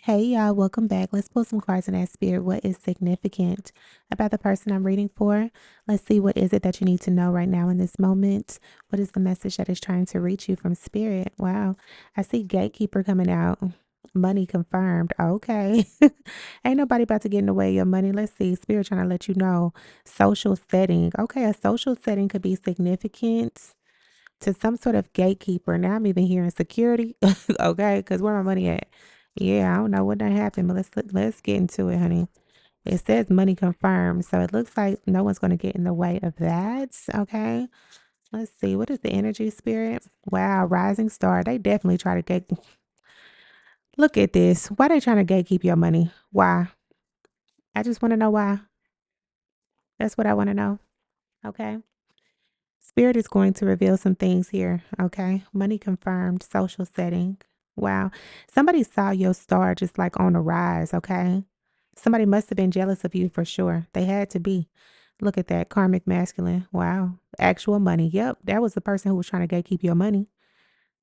Hey y'all, welcome back. Let's pull some cards in that spirit. What is significant about the person I'm reading for? Let's see, what is it that you need to know right now in this moment? What is the message that is trying to reach you from spirit? Wow. I see gatekeeper coming out. Money confirmed. Okay. Ain't nobody about to get in the way of your money. Let's see. Spirit trying to let you know. Social setting. Okay, a social setting could be significant to some sort of gatekeeper. Now I'm even hearing security. Okay, because where my money at? Yeah, I don't know what done happened, but let's get into it, honey. It says money confirmed, so it looks like no one's going to get in the way of that. Okay, let's see. What is the energy spirit? Wow, rising star. They definitely try to gate. Look at this. Why they trying to gatekeep your money? Why? I just want to know why. That's what I want to know. Okay. Spirit is going to reveal some things here. Okay. Money confirmed, social setting. Wow. Somebody saw your star just like on the rise. Okay. Somebody must have been jealous of you for sure. They had to be. Look at that karmic masculine. Wow. Actual money. Yep. That was the person who was trying to gatekeep your money.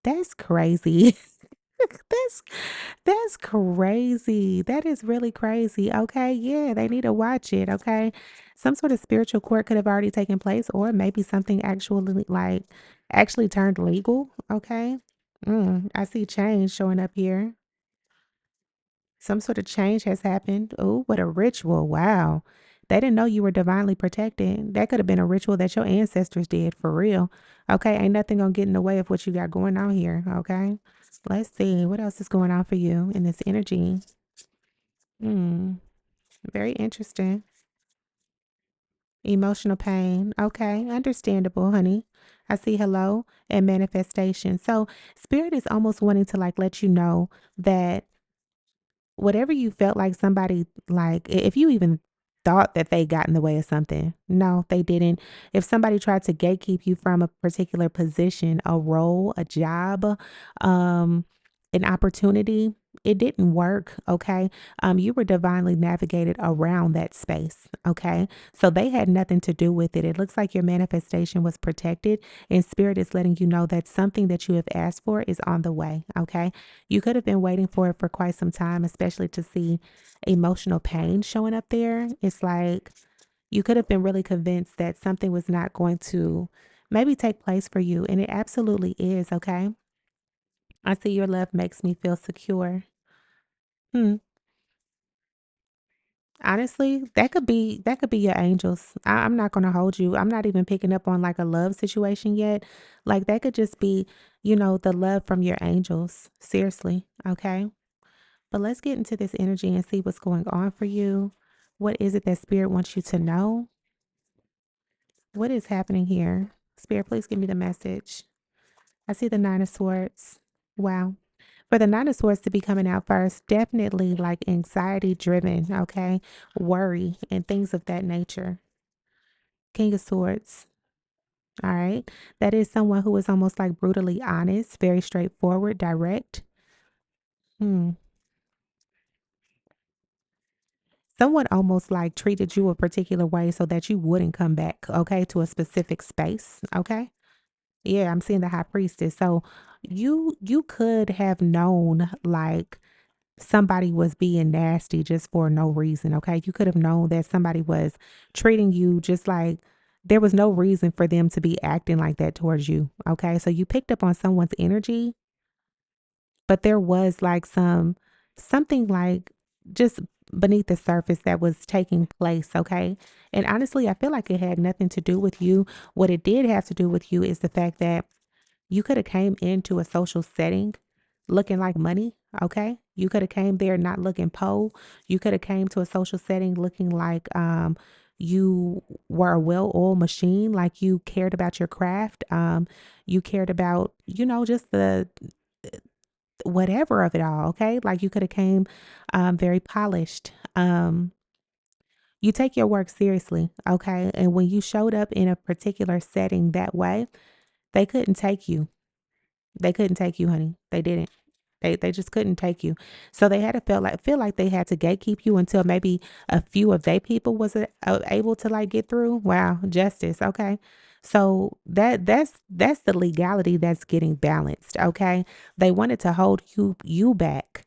That's crazy. that's that's crazy. That is really crazy. Okay. Yeah, they need to watch it. Okay. Some sort of spiritual court could have already taken place, or maybe something actually turned legal. Okay. I see change showing up here. Some sort of change has happened. Oh, what a ritual. Wow. They didn't know you were divinely protected. That could have been a ritual that your ancestors did for real. Okay. Ain't nothing gonna get in the way of what you got going on here. Okay. Let's see what else is going on for you in this energy. Hmm. Very interesting. Emotional pain. Okay. Understandable, honey. I see hello and manifestation. So, spirit is almost wanting to like let you know that whatever you felt like somebody if you even thought that they got in the way of something, no, they didn't. If somebody tried to gatekeep you from a particular position, a role, a job, um, an opportunity, it didn't work. Okay. You were divinely navigated around that space. Okay. So they had nothing to do with it. It looks like your manifestation was protected, and spirit is letting you know that something that you have asked for is on the way. Okay. You could have been waiting for it for quite some time, especially to see emotional pain showing up there. It's like you could have been really convinced that something was not going to maybe take place for you, and it absolutely is. Okay. I see your love makes me feel secure. Hmm. Honestly, that could be your angels. I'm not gonna hold you. I'm not even picking up on like a love situation yet. Like that could just be, the love from your angels. Seriously. Okay. But let's get into this energy and see what's going on for you. What is it that spirit wants you to know? What is happening here? Spirit, please give me the message. I see the Nine of Swords. Wow. For the Nine of Swords to be coming out first, definitely like anxiety driven, okay? Worry and things of that nature. King of Swords. All right. That is someone who is almost like brutally honest, very straightforward, direct. Hmm. Someone almost like treated you a particular way so that you wouldn't come back, okay, to a specific space, okay? Yeah, I'm seeing the high priestess. So you could have known like somebody was being nasty just for no reason, okay? You could have known that somebody was treating you just like there was no reason for them to be acting like that towards you, okay? So you picked up on someone's energy, but there was like something like just beneath the surface that was taking place, okay? And honestly, I feel like it had nothing to do with you. What it did have to do with you is the fact that you could have came into a social setting looking like money, okay? You could have came there not looking pole. You could have came to a social setting looking like you were a well-oiled machine, like you cared about your craft. You cared about, just the whatever of it all, okay? Like you could have came very polished. You take your work seriously, okay? And when you showed up in a particular setting that way, they couldn't take you. They couldn't take you, honey. They didn't. They just couldn't take you. So they had to feel like they had to gatekeep you until maybe a few of their people was able to like get through. Wow, justice. Okay. So that's the legality that's getting balanced, okay? They wanted to hold you back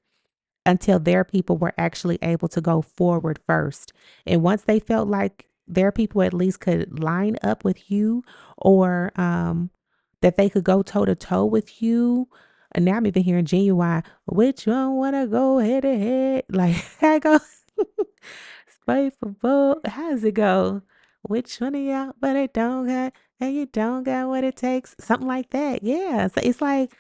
until their people were actually able to go forward first. And once they felt like their people at least could line up with you, or that they could go toe to toe with you. And now I'm even hearing genuine, which one wanna go head to head? Like I go spiteful. How does it go? Which one of y'all, but it don't got, and you don't got what it takes. Something like that. Yeah. So it's like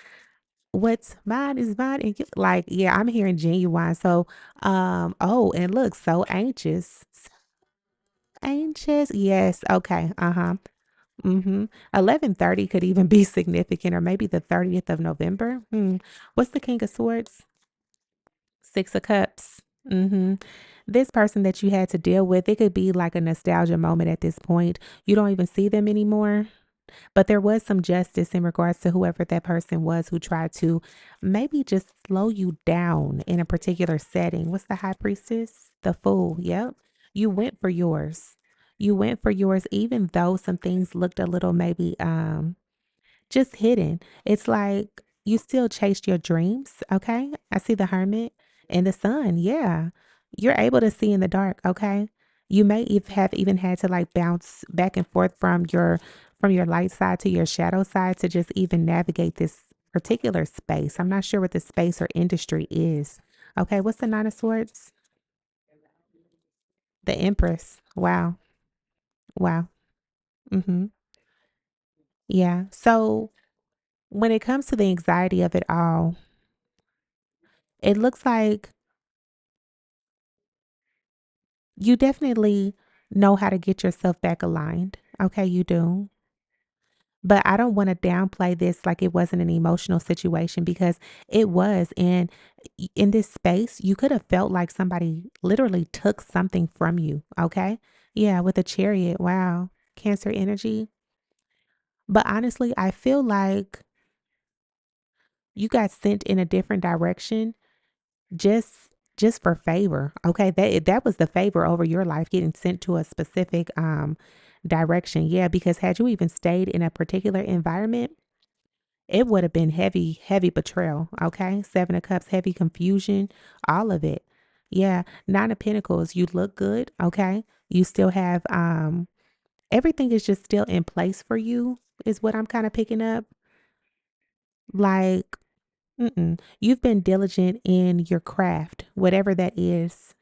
what's mine is mine, and you like, yeah, I'm hearing genuine. So, oh, and look, so anxious. So anxious. Yes. Okay. Uh-huh. Mm-hmm. 11:30 could even be significant, or maybe the 30th of November. Hmm. What's the King of Swords? Six of Cups. Mm-hmm. This person that you had to deal with, it could be like a nostalgia moment at this point. You don't even see them anymore. But there was some justice in regards to whoever that person was who tried to maybe just slow you down in a particular setting. What's the high priestess? The fool. Yep. You went for yours. You went for yours, even though some things looked a little maybe just hidden. It's like you still chased your dreams. Okay. I see the hermit and the sun. Yeah. You're able to see in the dark. Okay. You may have even had to like bounce back and forth from your light side to your shadow side to just even navigate this particular space. I'm not sure what the space or industry is. Okay. What's the nine of swords? The empress. Wow. Wow. Mm-hmm. Yeah. So when it comes to the anxiety of it all, it looks like you definitely know how to get yourself back aligned. Okay, you do. But I don't want to downplay this like it wasn't an emotional situation, because it was. And in this space, you could have felt like somebody literally took something from you. Okay. Yeah, with a chariot. Wow. Cancer energy. But honestly, I feel like you got sent in a different direction just just for favor. Okay, that was the favor over your life, getting sent to a specific direction. Yeah, because had you even stayed in a particular environment, it would have been heavy betrayal. Okay, seven of cups, heavy confusion, all of it. Yeah, nine of pentacles, you look good. Okay, you still have everything is just still in place for you, is what I'm kind of picking up. Like, you've been diligent in your craft, whatever that is.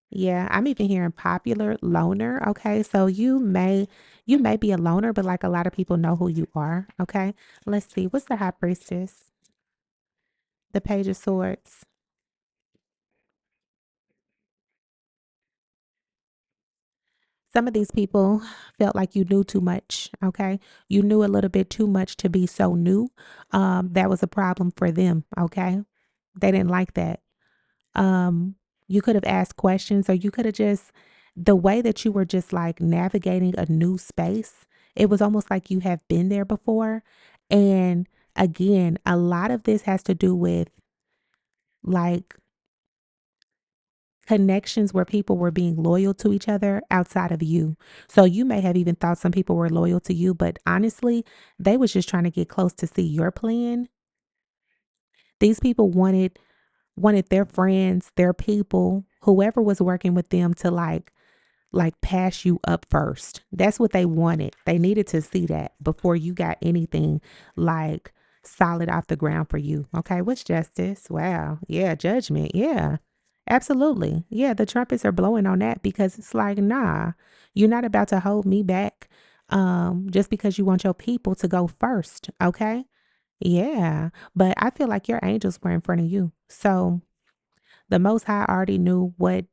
Yeah, I'm even hearing popular loner. Okay. So you may be a loner, but like a lot of people know who you are. Okay. Let's see. What's the high priestess? The page of swords. Some of these people felt like you knew too much. Okay. You knew a little bit too much to be so new. That was a problem for them. Okay. They didn't like that. Um, you could have asked questions, or you could have just, the way that you were just like navigating a new space, it was almost like you have been there before. And again, a lot of this has to do with like connections where people were being loyal to each other outside of you. So you may have even thought some people were loyal to you, but honestly, they was just trying to get close to see your plan. These people wanted their friends, their people, whoever was working with them to like pass you up first. That's what they wanted. They needed to see that before you got anything like solid off the ground for you. Okay, what's justice? Wow. Yeah, judgment. Yeah. Absolutely. Yeah, the trumpets are blowing on that, because it's like, nah, you're not about to hold me back just because you want your people to go first. Okay? Yeah. But I feel like your angels were in front of you. So, the most high already knew what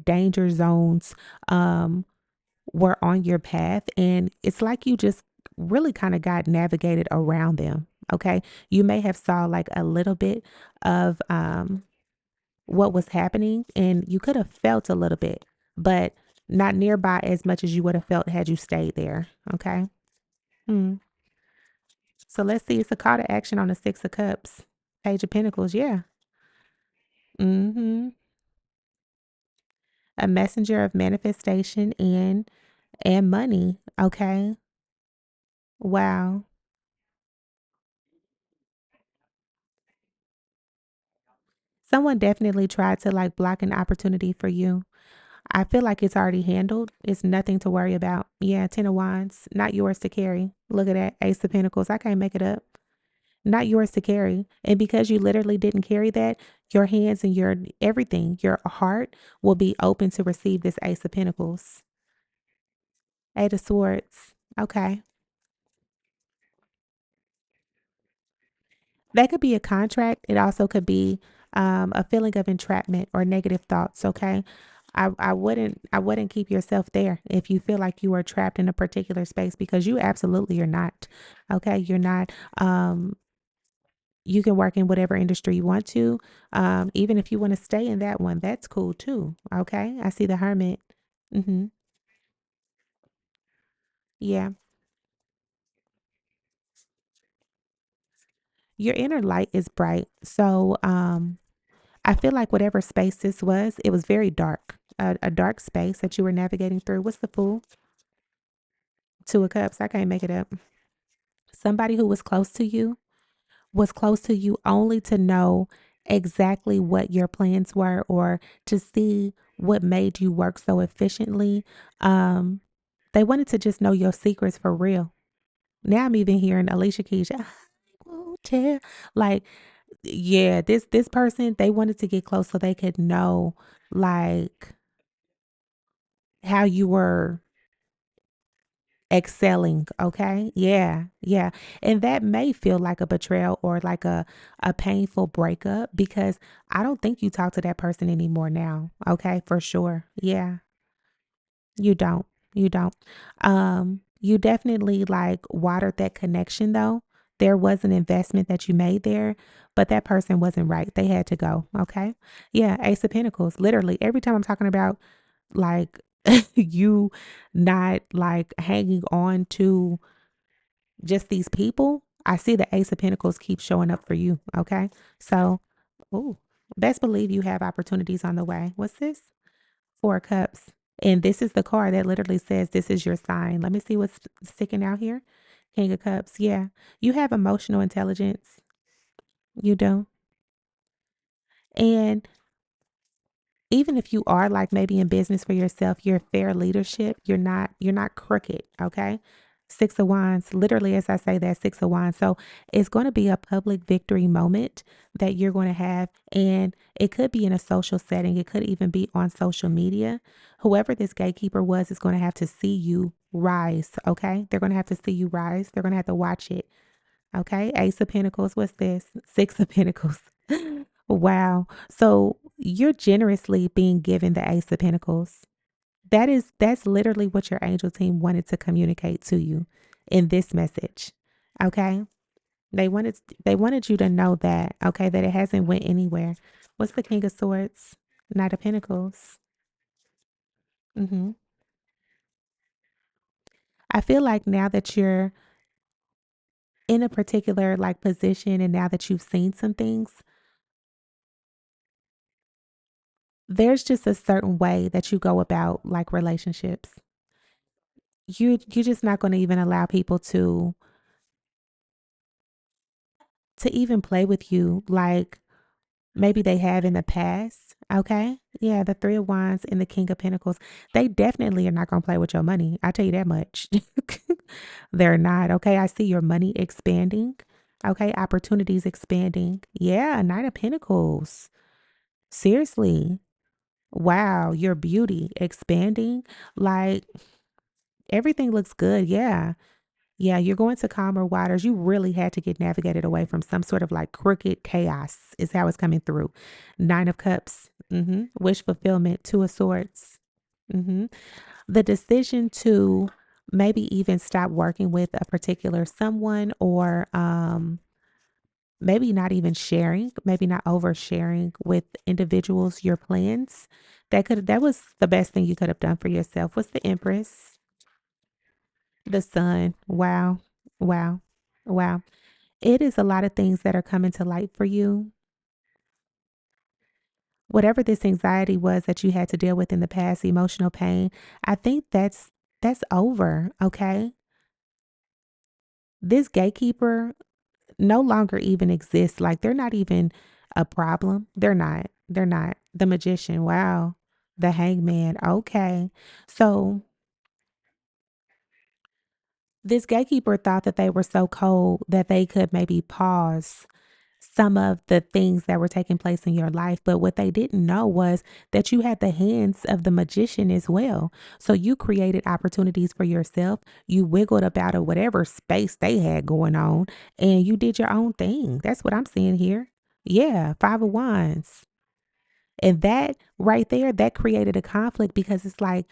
danger zones um were on your path, and it's like you just really kind of got navigated around them. Okay, you may have saw like a little bit of what was happening, and you could have felt a little bit, but not nearby as much as you would have felt had you stayed there. Okay. Hmm. So let's see, it's a call to action on the six of cups, page of pentacles. Yeah. Mm-hmm. A messenger of manifestation and money. Okay. Wow. Someone definitely tried to like block an opportunity for you. I feel like it's already handled. It's nothing to worry about. Yeah, 10 of Wands, not yours to carry. Look at that. Ace of Pentacles. I can't make it up. Not yours to carry. And because you literally didn't carry that, your hands and your everything, your heart will be open to receive this Ace of Pentacles. Eight of Swords. Okay. That could be a contract. It also could be a feeling of entrapment or negative thoughts. Okay. I wouldn't keep yourself there if you feel like you are trapped in a particular space because you absolutely are not. Okay. You're not. You can work in whatever industry you want to. Even if you want to stay in that one, that's cool too. Okay. I see the hermit. Mm-hmm. Yeah. Your inner light is bright. So I feel like whatever space this was, it was very dark. A dark space that you were navigating through. What's the fool? Two of Cups. I can't make it up. Somebody who was close to you only to know exactly what your plans were or to see what made you work so efficiently. Um, they wanted to just know your secrets for real. Now I'm even hearing Alicia Keys. I won't tell. Like, yeah, this person, they wanted to get close so they could know like how you were excelling. Okay. Yeah. Yeah. And that may feel like a betrayal or like a painful breakup because I don't think you talk to that person anymore now. Okay. For sure. Yeah. You don't. You don't. You definitely like watered that connection though. There was an investment that you made there, but that person wasn't right. They had to go. Okay. Yeah. Ace of Pentacles. Literally every time I'm talking about like you not like hanging on to just these people, I see the Ace of Pentacles keep showing up for you. Okay. So, ooh, best believe you have opportunities on the way. What's this? Four of Cups. And this is the card that literally says this is your sign. Let me see what's sticking out here. King of Cups. Yeah. You have emotional intelligence. You do. And even if you are like maybe in business for yourself, you're fair leadership. You're not crooked. Okay. Six of Wands, literally, as I say that, Six of Wands. So it's going to be a public victory moment that you're going to have. And it could be in a social setting, it could even be on social media. Whoever this gatekeeper was is going to have to see you rise. Okay. They're going to have to see you rise. They're going to have to watch it. Okay. Ace of Pentacles. What's this? Six of Pentacles. Wow. So you're generously being given the Ace of Pentacles. That's literally what your angel team wanted to communicate to you in this message. Okay? They wanted they wanted you to know that, okay, that it hasn't went anywhere. What's the King of Swords? Knight of Pentacles. Mhm. I feel like now that you're in a particular like position and now that you've seen some things, there's just a certain way that you go about like relationships. You're just not going to even allow people to even play with you like maybe they have in the past. Okay. Yeah, the Three of Wands and the King of Pentacles. They definitely are not going to play with your money. I tell you that much. They're not. Okay. I see your money expanding. Okay. Opportunities expanding. Yeah. Knight of Pentacles. Seriously. Wow. Your beauty expanding. Like everything looks good. Yeah. Yeah, you're going to calmer waters. You really had to get navigated away from some sort of like crooked chaos, is how it's coming through. Nine of Cups, wish fulfillment, Two of Swords. The decision to maybe even stop working with a particular someone or maybe not even sharing, maybe not oversharing with individuals your plans. That was the best thing you could have done for yourself. What's the Empress? The Sun. Wow. Wow. Wow. It is a lot of things that are coming to light for you. Whatever this anxiety was that you had to deal with in the past, emotional pain, I think that's over, okay? This gatekeeper no longer even exists. Like they're not even a problem. They're not. They're not. The magician. Wow. The hangman. Okay. So this gatekeeper thought that they were so cold that they could maybe pause some of the things that were taking place in your life. But what they didn't know was that you had the hands of the magician as well. So you created opportunities for yourself. You wiggled up out of whatever space they had going on and you did your own thing. That's what I'm seeing here. Yeah, Five of Wands. And that right there, that created a conflict because it's like,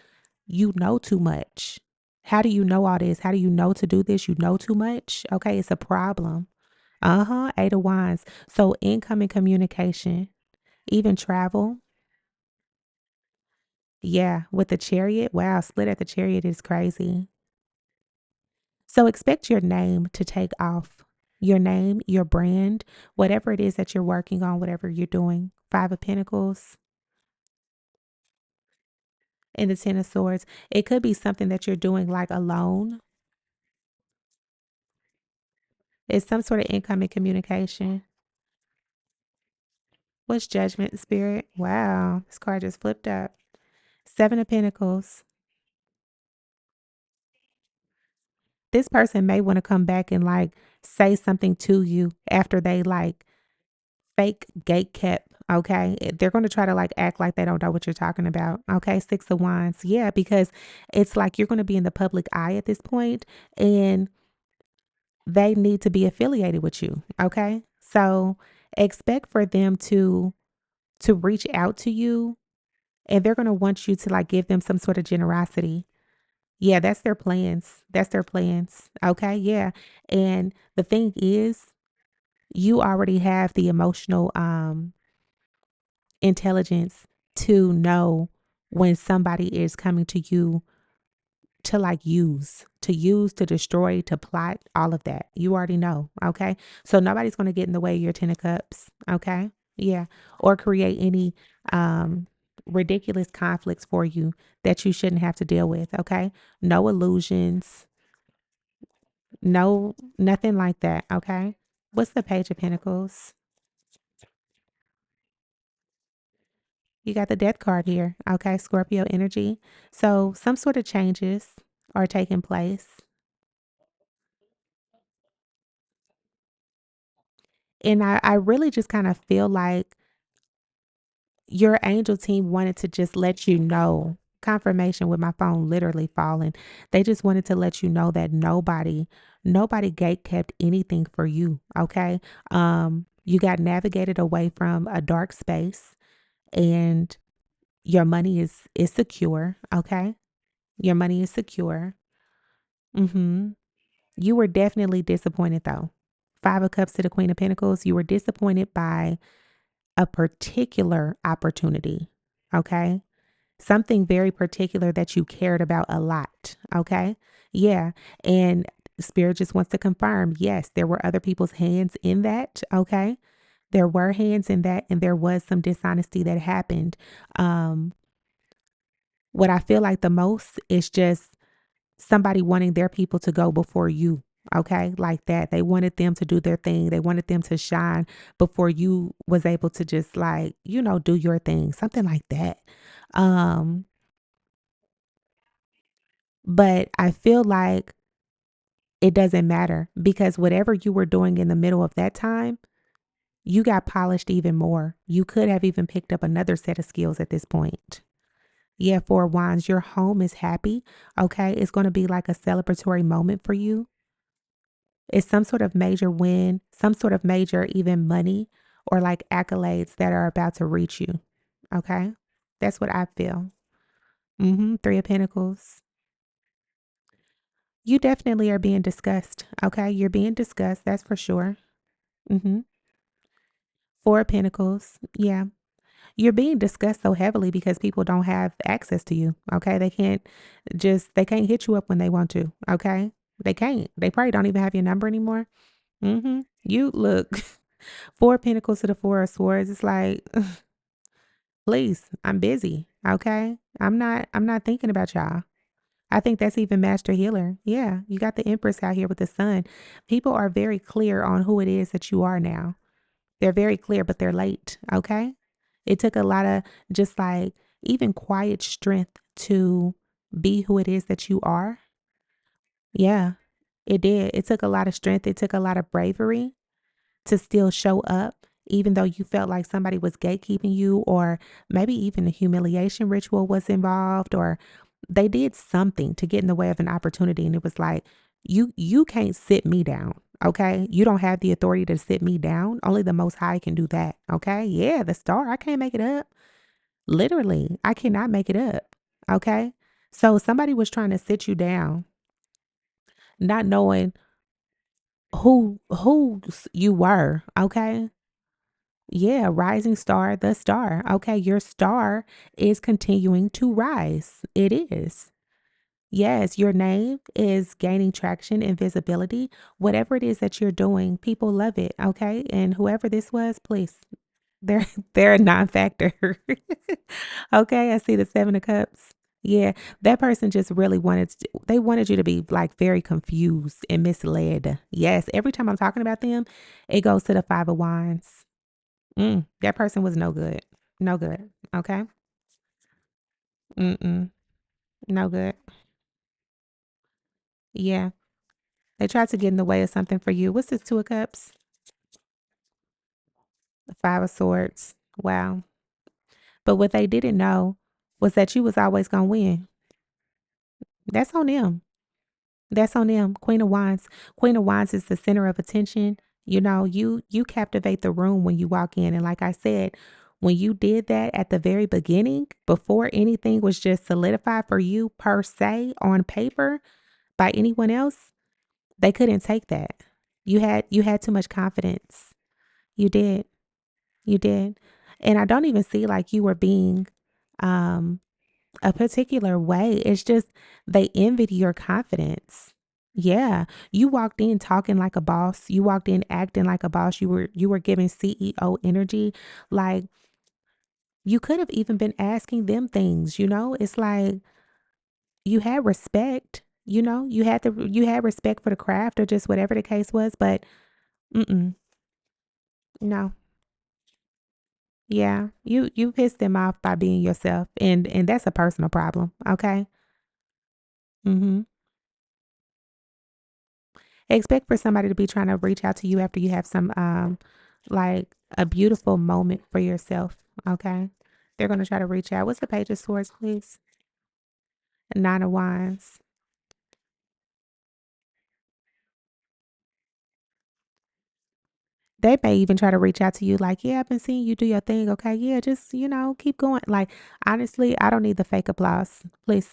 you know too much. How do you know all this? How do you know to do this? You know too much. Okay, it's a problem. Uh-huh, Eight of Wands. So incoming communication, even travel. Yeah, with the Chariot. Wow, split at the Chariot is crazy. So expect your name to take off. Your name, your brand, whatever it is that you're working on, whatever you're doing. Five of Pentacles and the Ten of Swords. It could be something that you're doing like alone. It's some sort of incoming communication. What's Judgment, Spirit? Wow, this card just flipped up. Seven of Pentacles. This person may want to come back and like say something to you after they like fake gate kept. Okay. They're going to try to like act like they don't know what you're talking about. Okay. Six of Wands. Yeah. Because it's like you're going to be in the public eye at this point and they need to be affiliated with you. Okay. So expect for them to reach out to you and they're going to want you to like give them some sort of generosity. Yeah, that's their plans. That's their plans. Okay, yeah. And the thing is, you already have the emotional intelligence to know when somebody is coming to you to like use, to destroy, to plot, all of that. You already know. Okay. So nobody's going to get in the way of your 10 of cups. Okay. Yeah. Or create any ridiculous conflicts for you that you shouldn't have to deal with. Okay. No illusions. No, nothing like that. Okay. What's the Page of Pentacles? You got the Death card here. Okay. Scorpio energy. So some sort of changes are taking place. And I really just kind of feel like your angel team wanted to just let you know, confirmation with my phone literally falling. They just wanted to let you know that nobody gate kept anything for you. Okay. You got navigated away from a dark space and your money is secure. Okay. Your money is secure. Mm-hmm. You were definitely disappointed though. Five of Cups to the Queen of Pentacles. You were disappointed by a particular opportunity. Okay. Something very particular that you cared about a lot. Okay. Yeah. And Spirit just wants to confirm yes, there were other people's hands in that. Okay. There were hands in that, and there was some dishonesty that happened. Um, what I feel like the most is just somebody wanting their people to go before you. Okay. Like that. They wanted them to do their thing. They wanted them to shine before you was able to just like, do your thing. Something like that. Um, but I feel like it doesn't matter because whatever you were doing in the middle of that time, you got polished even more. You could have even picked up another set of skills at this point. Yeah, Four of Wands, your home is happy. Okay. It's going to be like a celebratory moment for you. It's some sort of major win, some sort of major even money or like accolades that are about to reach you. Okay. That's what I feel. Three of Pentacles. You definitely are being discussed. Okay. You're being discussed. That's for sure. Mm-hmm. Four of Pentacles. Yeah. You're being discussed so heavily because people don't have access to you. Okay. They can't hit you up when they want to. Okay. They can't. They probably don't even have your number anymore. You look, Four of Pentacles to the Four of Swords. It's like, please, I'm busy. Okay. I'm not thinking about y'all. I think that's even Master Healer. Yeah. You got the Empress out here with the sun. People are very clear on who it is that you are now. They're very clear, but they're late. Okay. It took a lot of just like even quiet strength to be who it is that you are. Yeah, it did. It took a lot of strength. It took a lot of bravery to still show up, even though you felt like somebody was gatekeeping you, or maybe even a humiliation ritual was involved, or they did something to get in the way of an opportunity. And it was like, you can't sit me down. Okay. You don't have the authority to sit me down. Only the most high can do that. Okay. Yeah, the star. I can't make it up. Literally, I cannot make it up. Okay. So somebody was trying to sit you down, not knowing who you were. Okay. Yeah, rising star, the star. Okay, your star is continuing to rise. It is. Yes, your name is gaining traction and visibility. Whatever it is that you're doing, people love it. Okay. And whoever this was, please, they're they're a non-factor. Okay, I see the 7 of cups. Yeah, that person just really they wanted you to be like very confused and misled. Yes, every time I'm talking about them, it goes to the 5 of wands. That person was no good. No good. Okay. Mm-mm. No good. Yeah. They tried to get in the way of something for you. What's this 2 of cups? The 5 of swords. Wow. But what they didn't know was that you was always gonna win. That's on them. That's on them. Queen of Wands. Queen of Wands is the center of attention. You know, you captivate the room when you walk in. And like I said, when you did that at the very beginning, before anything was just solidified for you per se on paper by anyone else, they couldn't take that. You had too much confidence. You did. You did. And I don't even see like you were being um a particular way. It's just they envied your confidence. Yeah. You walked in talking like a boss. You walked in acting like a boss. You were giving CEO energy. Like you could have even been asking them things, you know? It's like you had respect, you know? You had respect for the craft or just whatever the case was, but mm-mm, no. Yeah. You pissed them off by being yourself and that's a personal problem, okay? Mhm. Expect for somebody to be trying to reach out to you after you have some like a beautiful moment for yourself. Okay. They're gonna try to reach out. What's the page of swords, please? 9 of wands. They may even try to reach out to you like, yeah, I've been seeing you do your thing. Okay. Yeah, just, keep going. Like, honestly, I don't need the fake applause. Please.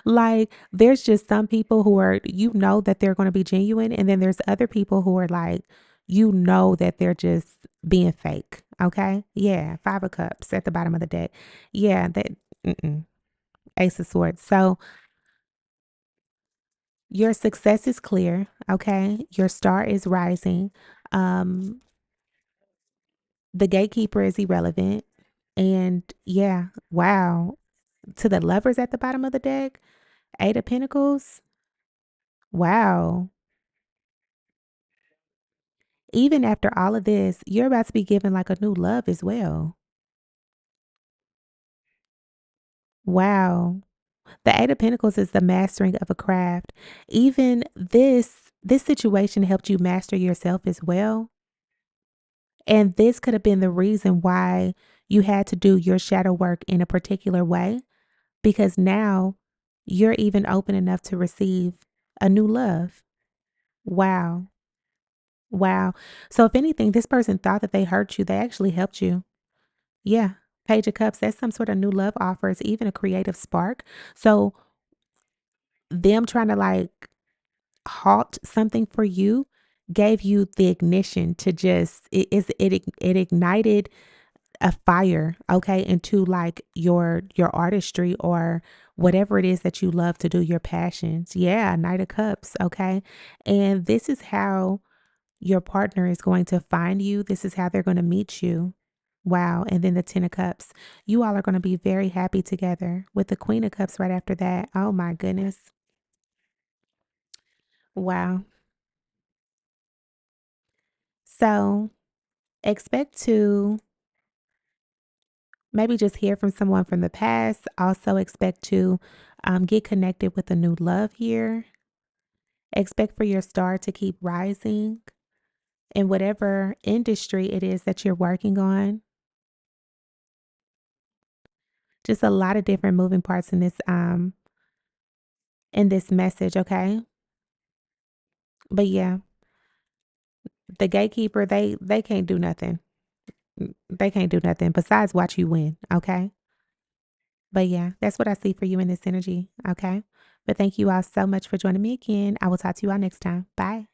Like, there's just some people who are, that they're going to be genuine. And then there's other people who are like, that they're just being fake. Okay. Yeah. 5 of cups at the bottom of the deck. Yeah. Mm-mm. Ace of swords. So your success is clear. Okay. Your star is rising. Um, The gatekeeper is irrelevant. And yeah, wow. To the lovers at the bottom of the deck, 8 of Pentacles. Wow. Even after all of this, you're about to be given like a new love as well. Wow. The 8 of Pentacles is the mastering of a craft. Even this situation helped you master yourself as well. And this could have been the reason why you had to do your shadow work in a particular way because now you're even open enough to receive a new love. Wow. Wow. So, if anything, this person thought that they hurt you, they actually helped you. Yeah. Page of Cups, that's some sort of new love offer. It's even a creative spark. So, them trying to like halt something for you gave you the ignition to just, it ignited a fire, okay, into like your artistry or whatever it is that you love to do, your passions. Yeah, Knight of Cups, okay? And this is how your partner is going to find you. This is how they're going to meet you. Wow. And then the 10 of Cups. You all are going to be very happy together with the Queen of Cups right after that. Oh my goodness. Wow. So Expect to maybe just hear from someone from the past. Also, expect to get connected with a new love here. Expect for your star to keep rising in whatever industry it is that you're working on. Just a lot of different moving parts in this message, okay? But yeah, the gatekeeper, they can't do nothing. They can't do nothing besides watch you win, okay? But yeah, that's what I see for you in this energy, okay? But thank you all so much for joining me again. I will talk to you all next time. Bye.